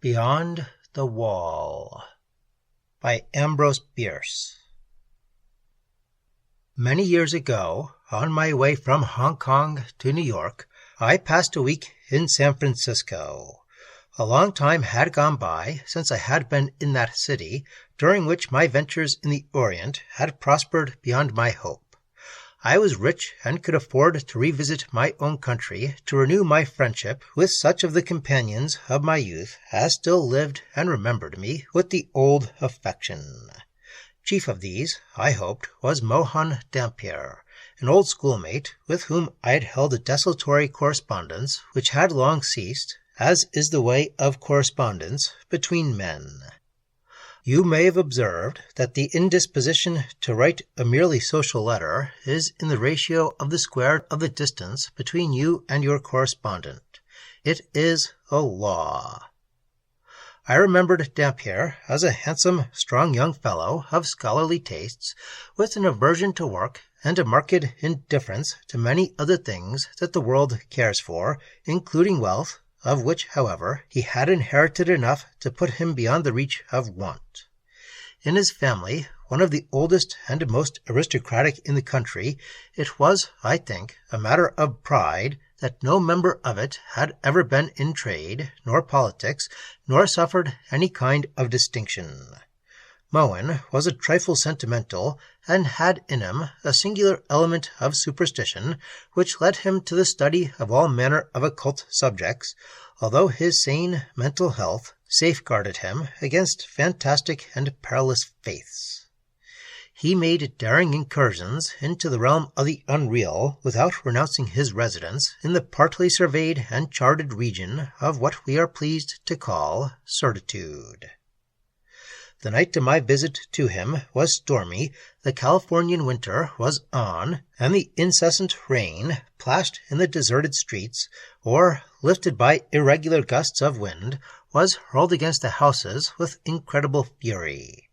Beyond the Wall by Ambrose Bierce. Many years ago, on my way from Hong Kong to New York, I passed a week in San Francisco. A long time had gone by since I had been in that city, during which my ventures in the Orient had prospered beyond my hope. I was rich and could afford to revisit my own country to renew my friendship with such of the companions of my youth as still lived and remembered me with the old affection. Chief of these, I hoped, was Mohan Dampier, an old schoolmate with whom I had held a desultory correspondence which had long ceased, as is the way of correspondence between men. You may have observed that the indisposition to write a merely social letter is in the ratio of the square of the distance between you and your correspondent. It is a law. I remembered Dampier as a handsome, strong young fellow of scholarly tastes, with an aversion to work and a marked indifference to many other things that the world cares for, including wealth, of which, however, he had inherited enough to put him beyond the reach of want. In his family, one of the oldest and most aristocratic in the country, it was, I think, a matter of pride that no member of it had ever been in trade, nor politics, nor suffered any kind of distinction. Mohan was a trifle sentimental, and had in him a singular element of superstition, which led him to the study of all manner of occult subjects, although his sane mental health safeguarded him against fantastic and perilous faiths. He made daring incursions into the realm of the unreal without renouncing his residence in the partly surveyed and charted region of what we are pleased to call certitude. The night of my visit to him was stormy, the Californian winter was on, and the incessant rain plashed in the deserted streets, or, lifted by irregular gusts of wind, was hurled against the houses with incredible fury.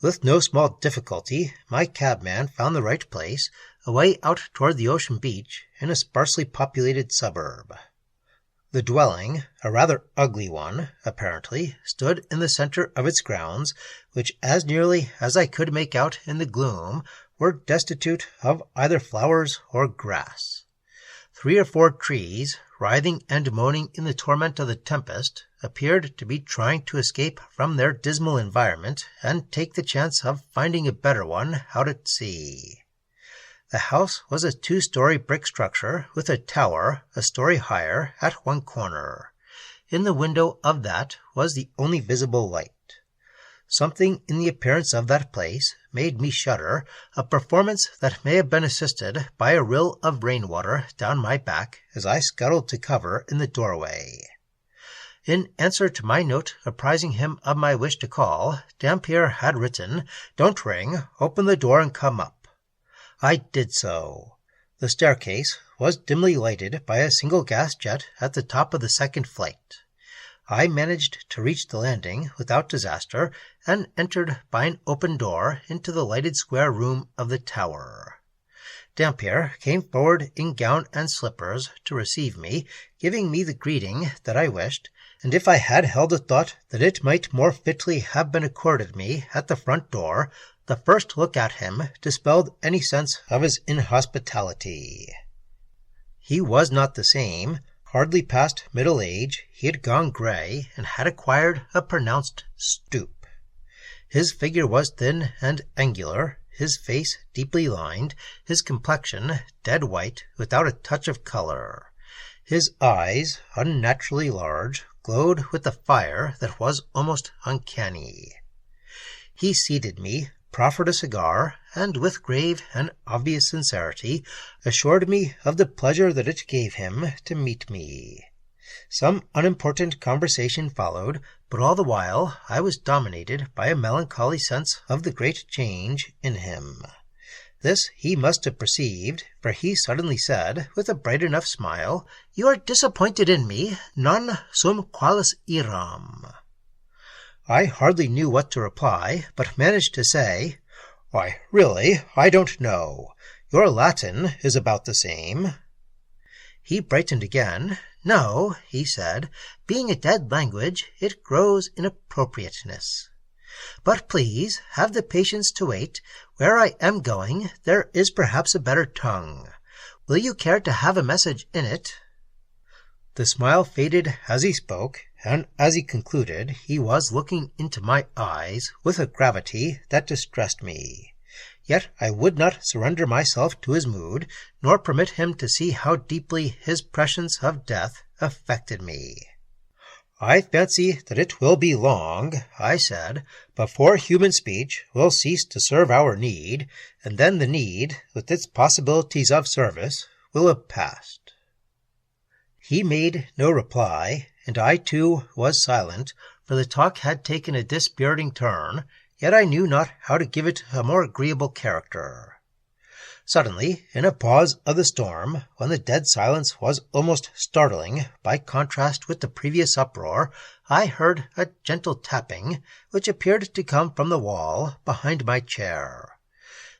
With no small difficulty, my cabman found the right place, away out toward the ocean beach, in a sparsely populated suburb. The dwelling, a rather ugly one, apparently, stood in the center of its grounds, which, as nearly as I could make out in the gloom, were destitute of either flowers or grass. 3 or 4 trees, writhing and moaning in the torment of the tempest, appeared to be trying to escape from their dismal environment and take the chance of finding a better one out at sea. The house was a 2-story brick structure with a tower a story higher at one corner. In the window of that was the only visible light. Something in the appearance of that place made me shudder, a performance that may have been assisted by a rill of rainwater down my back as I scuttled to cover in the doorway. In answer to my note apprising him of my wish to call, Dampier had written, "Don't ring, open the door and come up." I did so. The staircase was dimly lighted by a single gas jet at the top of the 2nd flight. I managed to reach the landing without disaster, and entered by an open door into the lighted square room of the tower. Dampier came forward in gown and slippers to receive me, giving me the greeting that I wished, and if I had held a thought that it might more fitly have been accorded me at the front door, the first look at him dispelled any sense of his inhospitality. He was not the same. Hardly past middle age, he had gone gray and had acquired a pronounced stoop. His figure was thin and angular, his face deeply lined, his complexion dead white without a touch of color. His eyes, unnaturally large, glowed with a fire that was almost uncanny. He seated me, proffered a cigar, and with grave and obvious sincerity assured me of the pleasure that it gave him to meet me. Some unimportant conversation followed, but all the while I was dominated by a melancholy sense of the great change in him. This he must have perceived, for he suddenly said, with a bright enough smile, "You are disappointed in me, non sum qualis eram." I hardly knew what to reply, but managed to say, "Why, really, I don't know. Your Latin is about the same." He brightened again. "No," he said, "being a dead language, it grows in appropriateness. But please have the patience to wait. Where I am going, there is perhaps a better tongue. Will you care to have a message in it?" The smile faded as he spoke, and as he concluded, he was looking into my eyes with a gravity that distressed me. Yet I would not surrender myself to his mood, nor permit him to see how deeply his prescience of death affected me. "I fancy that it will be long," I said, "before human speech will cease to serve our need, and then the need, with its possibilities of service, will have passed." He made no reply, and I too was silent, for the talk had taken a dispiriting turn, yet I knew not how to give it a more agreeable character. Suddenly, in a pause of the storm, when the dead silence was almost startling by contrast with the previous uproar, I heard a gentle tapping, which appeared to come from the wall behind my chair.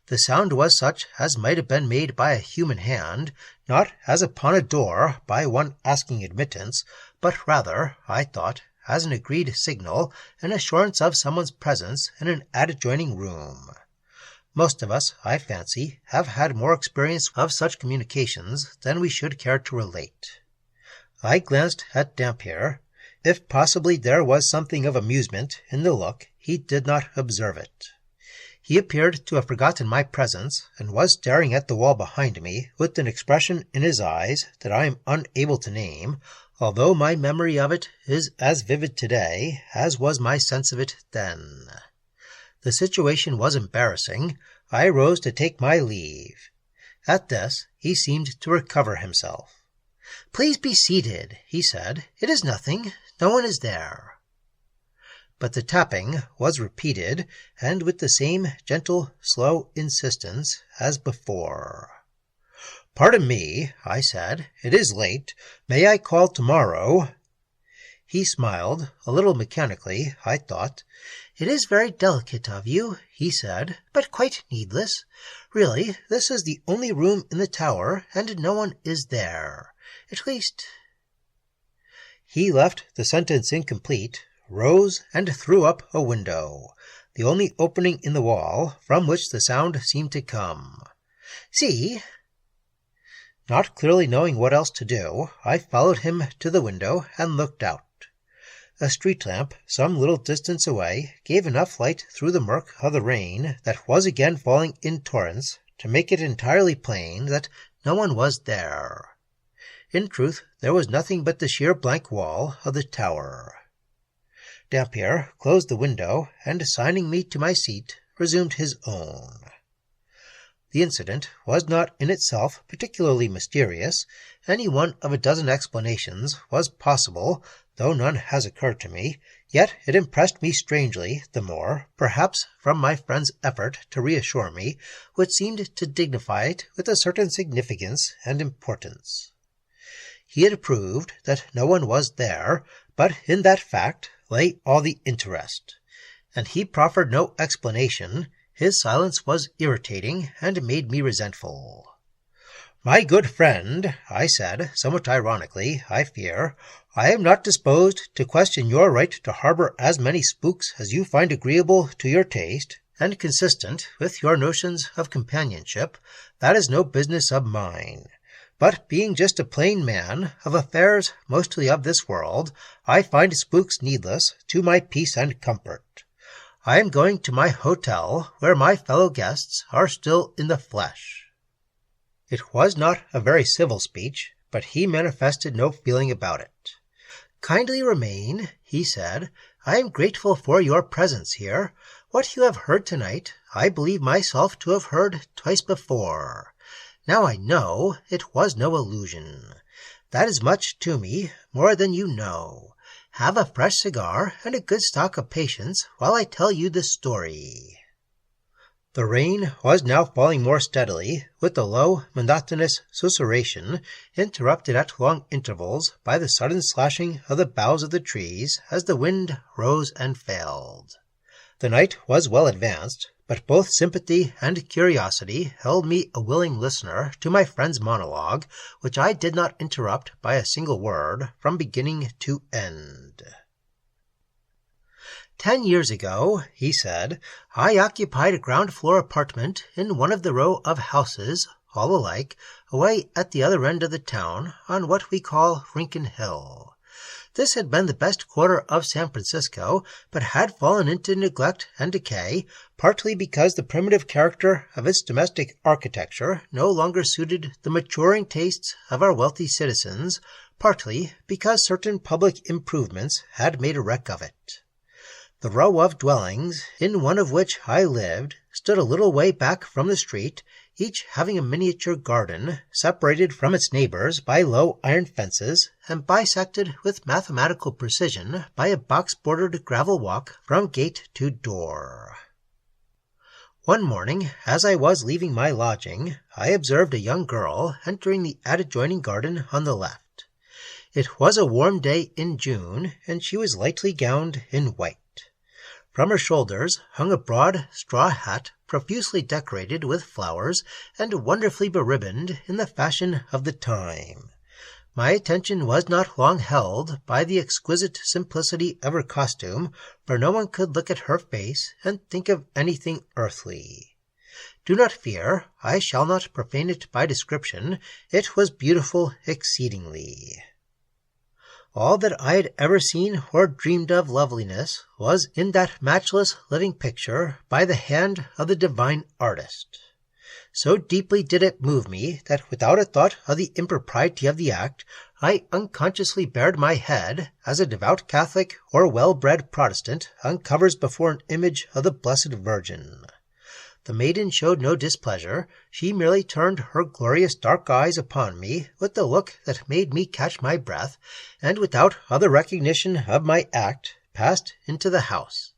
The sound was such as might have been made by a human hand, not as upon a door by one asking admittance, but rather, I thought, as an agreed signal, an assurance of someone's presence in an adjoining room. Most of us, I fancy, have had more experience of such communications than we should care to relate. I glanced at Dampier. If possibly there was something of amusement in the look, he did not observe it. He appeared to have forgotten my presence, and was staring at the wall behind me with an expression in his eyes that I am unable to name, although my memory of it is as vivid today as was my sense of it then. The situation was embarrassing. I rose to take my leave. At this he seemed to recover himself. "Please be seated," he said. "It is nothing. No one is there." But the tapping was repeated, and with the same gentle, slow insistence as before. "Pardon me," I said. "It is late. May I call tomorrow?" He smiled, a little mechanically, I thought. "It is very delicate of you," he said, "but quite needless. Really, this is the only room in the tower, and no one is there. At least—" He left the sentence incomplete, rose, and threw up a window, the only opening in the wall from which the sound seemed to come. "See!" Not clearly knowing what else to do, I followed him to the window and looked out. A street lamp some little distance away gave enough light through the murk of the rain that was again falling in torrents to make it entirely plain that no one was there. In truth, there was nothing but the sheer blank wall of the tower. Dampier closed the window, and signing me to my seat, resumed his own. The incident was not in itself particularly mysterious. Any one of a dozen explanations was possible, though none has occurred to me, yet it impressed me strangely the more, perhaps from my friend's effort to reassure me, which seemed to dignify it with a certain significance and importance. He had proved that no one was there, but in that fact lay all the interest, and he proffered no explanation. His silence was irritating, and made me resentful. "My good friend," I said, somewhat ironically, I fear, "I am not disposed to question your right to harbor as many spooks as you find agreeable to your taste, and consistent with your notions of companionship. That is no business of mine. But being just a plain man, of affairs mostly of this world, I find spooks needless to my peace and comfort. I am going to my hotel, where my fellow guests are still in the flesh." It was not a very civil speech, but he manifested no feeling about it. "Kindly remain," he said. "I am grateful for your presence here. What you have heard tonight, I believe myself to have heard twice before. Now I know it was no illusion. That is much to me, more than you know. Have a fresh cigar and a good stock of patience while I tell you the story." The rain was now falling more steadily, with a low, monotonous susurration, interrupted at long intervals by the sudden slashing of the boughs of the trees as the wind rose and failed. The night was well advanced, but both sympathy and curiosity held me a willing listener to my friend's monologue, which I did not interrupt by a single word from beginning to end. 10 years ago, he said, I occupied a ground-floor apartment in one of the row of houses, all alike, away at the other end of the town on what we call Rincon Hill. This had been the best quarter of San Francisco, but had fallen into neglect and decay, partly because the primitive character of its domestic architecture no longer suited the maturing tastes of our wealthy citizens, partly because certain public improvements had made a wreck of it. The row of dwellings, in one of which I lived, stood a little way back from the street, each having a miniature garden, separated from its neighbors by low iron fences, and bisected with mathematical precision by a box-bordered gravel walk from gate to door. One morning, as I was leaving my lodging, I observed a young girl entering the adjoining garden on the left. It was a warm day in June, and she was lightly gowned in white. From her shoulders hung a broad straw hat profusely decorated with flowers and wonderfully beribboned in the fashion of the time. My attention was not long held by the exquisite simplicity of her costume, for no one could look at her face and think of anything earthly. Do not fear, I shall not profane it by description. It was beautiful exceedingly. All that I had ever seen or dreamed of loveliness was in that matchless living picture by the hand of the divine artist. So deeply did it move me that without a thought of the impropriety of the act, I unconsciously bared my head, as a devout Catholic or well-bred Protestant uncovers before an image of the Blessed Virgin. The maiden showed no displeasure. She merely turned her glorious dark eyes upon me with the look that made me catch my breath, and without other recognition of my act, passed into the house.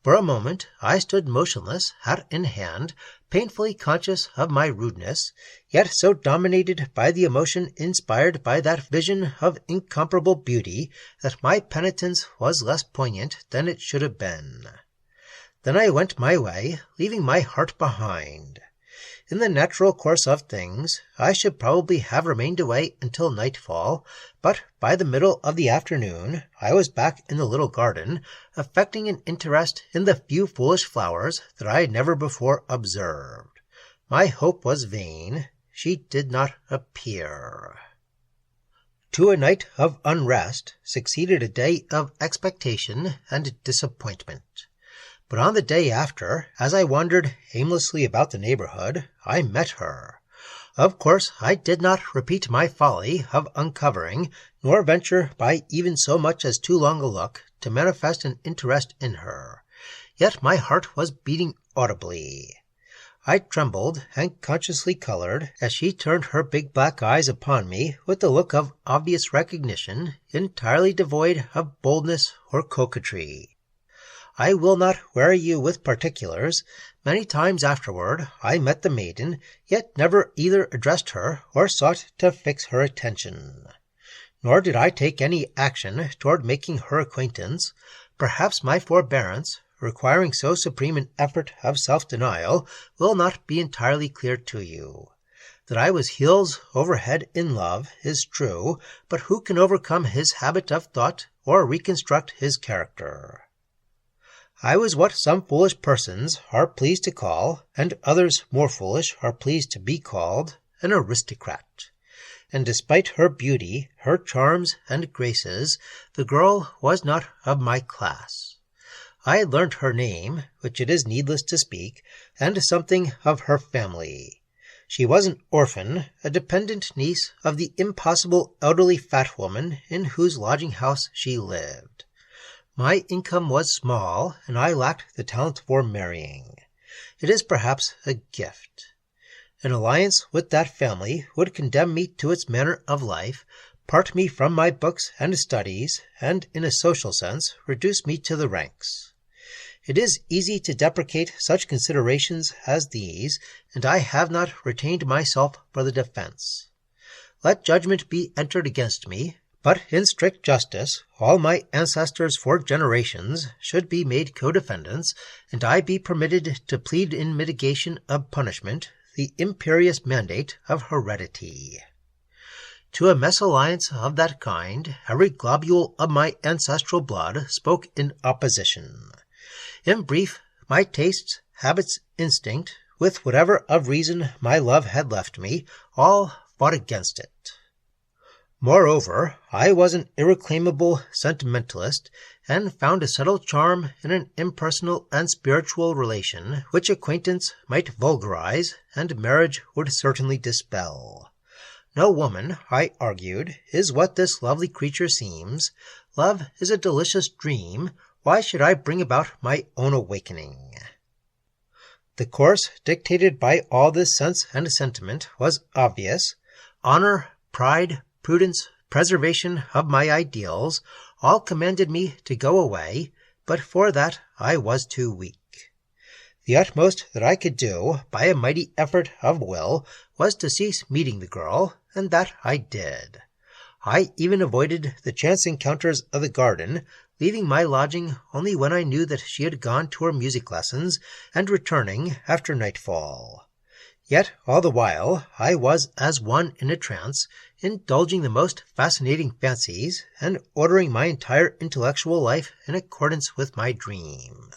For a moment I stood motionless, hat in hand, painfully conscious of my rudeness, yet so dominated by the emotion inspired by that vision of incomparable beauty that my penitence was less poignant than it should have been. Then I went my way, leaving my heart behind. In the natural course of things, I should probably have remained away until nightfall, but by the middle of the afternoon I was back in the little garden, affecting an interest in the few foolish flowers that I had never before observed. My hope was vain. She did not appear. To a night of unrest succeeded a day of expectation and disappointment. But on the day after, as I wandered aimlessly about the neighborhood, I met her. Of course, I did not repeat my folly of uncovering, nor venture by even so much as too long a look to manifest an interest in her. Yet my heart was beating audibly. I trembled and consciously colored as she turned her big black eyes upon me with the look of obvious recognition, entirely devoid of boldness or coquetry. I will not weary you with particulars. Many times afterward I met the maiden, yet never either addressed her or sought to fix her attention. Nor did I take any action toward making her acquaintance. Perhaps my forbearance, requiring so supreme an effort of self-denial, will not be entirely clear to you. That I was heels over head in love is true, but who can overcome his habit of thought or reconstruct his character? I was what some foolish persons are pleased to call, and others more foolish are pleased to be called, an aristocrat. And despite her beauty, her charms and graces, the girl was not of my class. I had learnt her name, which it is needless to speak, and something of her family. She was an orphan, a dependent niece of the impossible elderly fat woman in whose lodging-house she lived. My income was small, and I lacked the talent for marrying. It is perhaps a gift. An alliance with that family would condemn me to its manner of life, part me from my books and studies, and, in a social sense, reduce me to the ranks. It is easy to deprecate such considerations as these, and I have not retained myself for the defense. Let judgment be entered against me, But in strict justice, all my ancestors for generations should be made co-defendants, and I be permitted to plead in mitigation of punishment the imperious mandate of heredity. To a mesalliance of that kind, every globule of my ancestral blood spoke in opposition. In brief, my tastes, habits, instinct, with whatever of reason my love had left me, all fought against it. Moreover, I was an irreclaimable sentimentalist, and found a subtle charm in an impersonal and spiritual relation which acquaintance might vulgarize and marriage would certainly dispel. No woman, I argued, is what this lovely creature seems. Love is a delicious dream. Why should I bring about my own awakening? The course dictated by all this sense and sentiment was obvious. Honor, pride, prudence, preservation of my ideals, all commanded me to go away, but for that I was too weak. The utmost that I could do, by a mighty effort of will, was to cease meeting the girl, and that I did. I even avoided the chance encounters of the garden, leaving my lodging only when I knew that she had gone to her music lessons, and returning after nightfall. Yet all the while I was as one in a trance, indulging the most fascinating fancies, and ordering my entire intellectual life in accordance with my dream.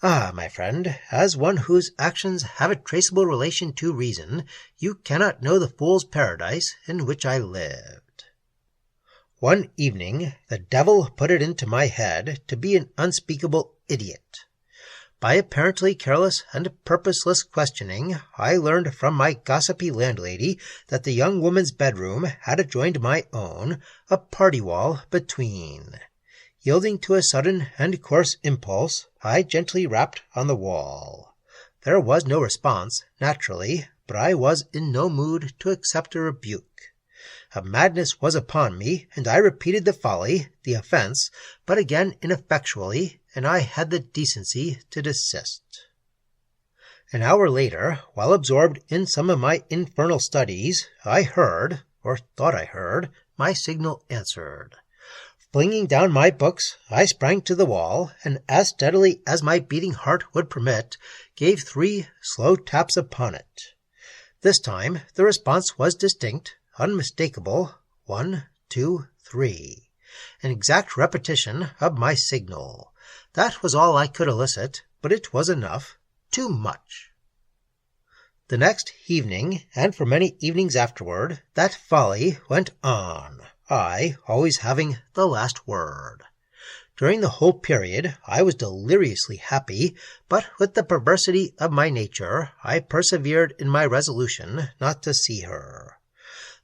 Ah, my friend, as one whose actions have a traceable relation to reason, you cannot know the fool's paradise in which I lived. One evening the devil put it into my head to be an unspeakable idiot. By apparently careless and purposeless questioning, I learned from my gossipy landlady that the young woman's bedroom had adjoined my own, a party wall between. Yielding to a sudden and coarse impulse, I gently rapped on the wall. There was no response, naturally, but I was in no mood to accept a rebuke. A madness was upon me, and I repeated the folly, the offense, but again ineffectually, and I had the decency to desist. An hour later, while absorbed in some of my infernal studies, I heard, or thought I heard, my signal answered. Flinging down my books, I sprang to the wall, and as steadily as my beating heart would permit, gave 3 slow taps upon it. This time the response was distinct, unmistakable. 1, 2, 3. An exact repetition of my signal. That was all I could elicit, but it was enough. Too much. The next evening, and for many evenings afterward, that folly went on, I always having the last word. During the whole period I was deliriously happy, but with the perversity of my nature I persevered in my resolution not to see her.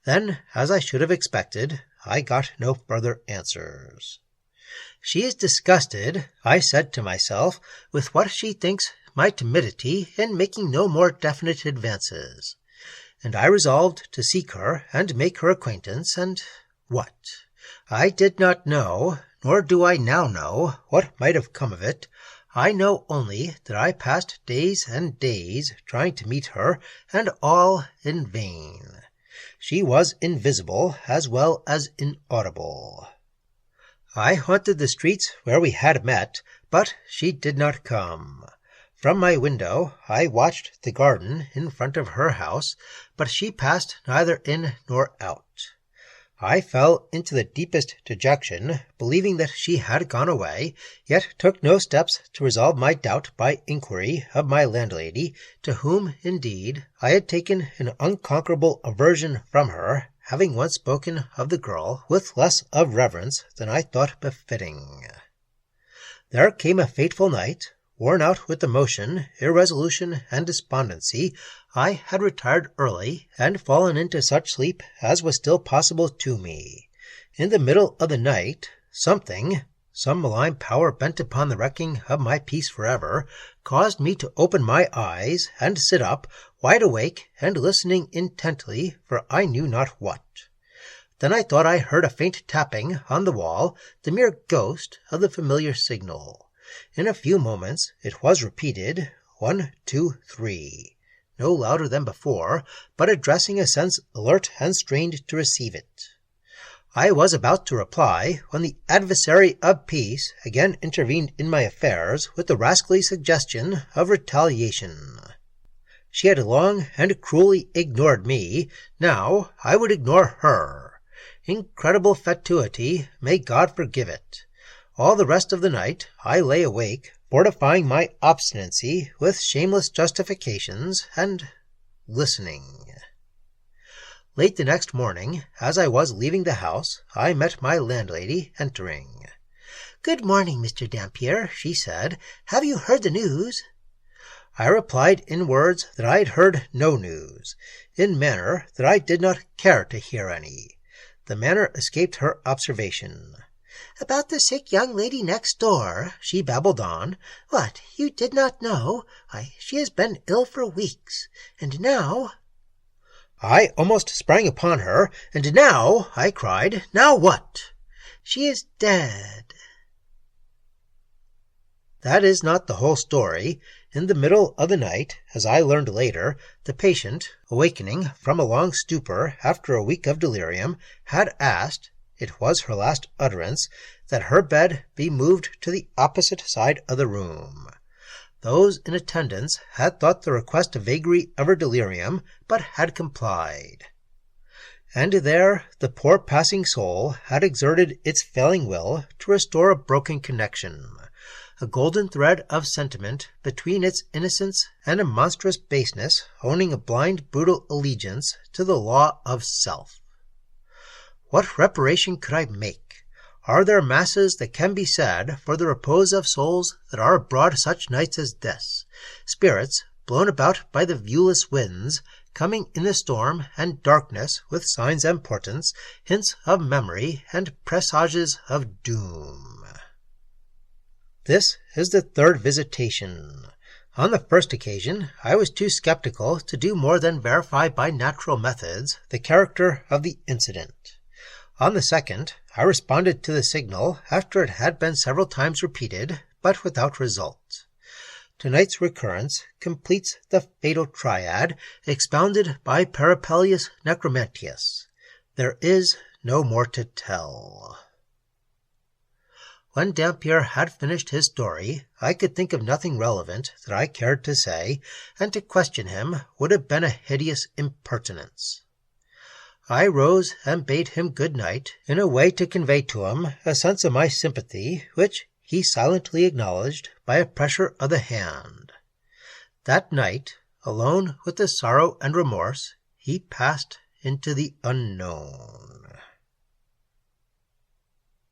Then, as I should have expected, I got no further answers. She is disgusted, I said to myself, with what she thinks my timidity in making no more definite advances. And I resolved to seek her and make her acquaintance, and what? I did not know, nor do I now know, what might have come of it. I know only that I passed days and days trying to meet her, and all in vain. She was invisible as well as inaudible. I haunted the streets where we had met, but she did not come. From my window I watched the garden in front of her house, but she passed neither in nor out. I fell into the deepest dejection, believing that she had gone away, yet took no steps to resolve my doubt by inquiry of my landlady, to whom, indeed, I had taken an unconquerable aversion from her, having once spoken of the girl with less of reverence than I thought befitting. There came a fateful night. Worn out with emotion, irresolution, and despondency, I had retired early, and fallen into such sleep as was still possible to me. In the middle of the night, some malign power bent upon the wrecking of my peace forever, caused me to open my eyes, and sit up, wide awake, and listening intently for I knew not what. Then I thought I heard a faint tapping on the wall, the mere ghost of the familiar signal. In a few moments it was repeated, 1, 2, 3, no louder than before, but addressing a sense alert and strained to receive it. I was about to reply when the adversary of peace again intervened in my affairs with the rascally suggestion of retaliation. She had long and cruelly ignored me. Now I would ignore her. Incredible fatuity, may God forgive it. All the rest of the night I lay awake, fortifying my obstinacy with shameless justifications and listening. Late the next morning, as I was leaving the house, I met my landlady entering. "Good morning, Mr. Dampier," she said. "Have you heard the news?" I replied in words that I had heard no news, in manner that I did not care to hear any. The manner escaped her observation. "About the sick young lady next door," she babbled on. "What, you did not know? Why, she has been ill for weeks, and now—" I almost sprang upon her. "And now," I cried, "now what?" "She is dead." That is not the whole story. In the middle of the night, as I learned later, the patient, awakening from a long stupor after a week of delirium, had asked, it was her last utterance, that her bed be moved to the opposite side of the room. Those in attendance had thought the request a vagary of her delirium, but had complied. And there the poor passing soul had exerted its failing will to restore a broken connection, a golden thread of sentiment between its innocence and a monstrous baseness, owning a blind, brutal allegiance to the law of self. What reparation could I make? Are there masses that can be said for the repose of souls that are abroad such nights as this, spirits blown about by the viewless winds, coming in the storm and darkness with signs and portents, hints of memory and presages of doom? This is the third visitation. On the first occasion, I was too skeptical to do more than verify by natural methods the character of the incident. On the second, I responded to the signal after it had been several times repeated, but without result. Tonight's recurrence completes the fatal triad expounded by Peripelius Necromantius. There is no more to tell. When Dampier had finished his story, I could think of nothing relevant that I cared to say, and to question him would have been a hideous impertinence. I rose and bade him good night, in a way to convey to him a sense of my sympathy, which he silently acknowledged by a pressure of the hand. That night, alone with the sorrow and remorse, he passed into the unknown.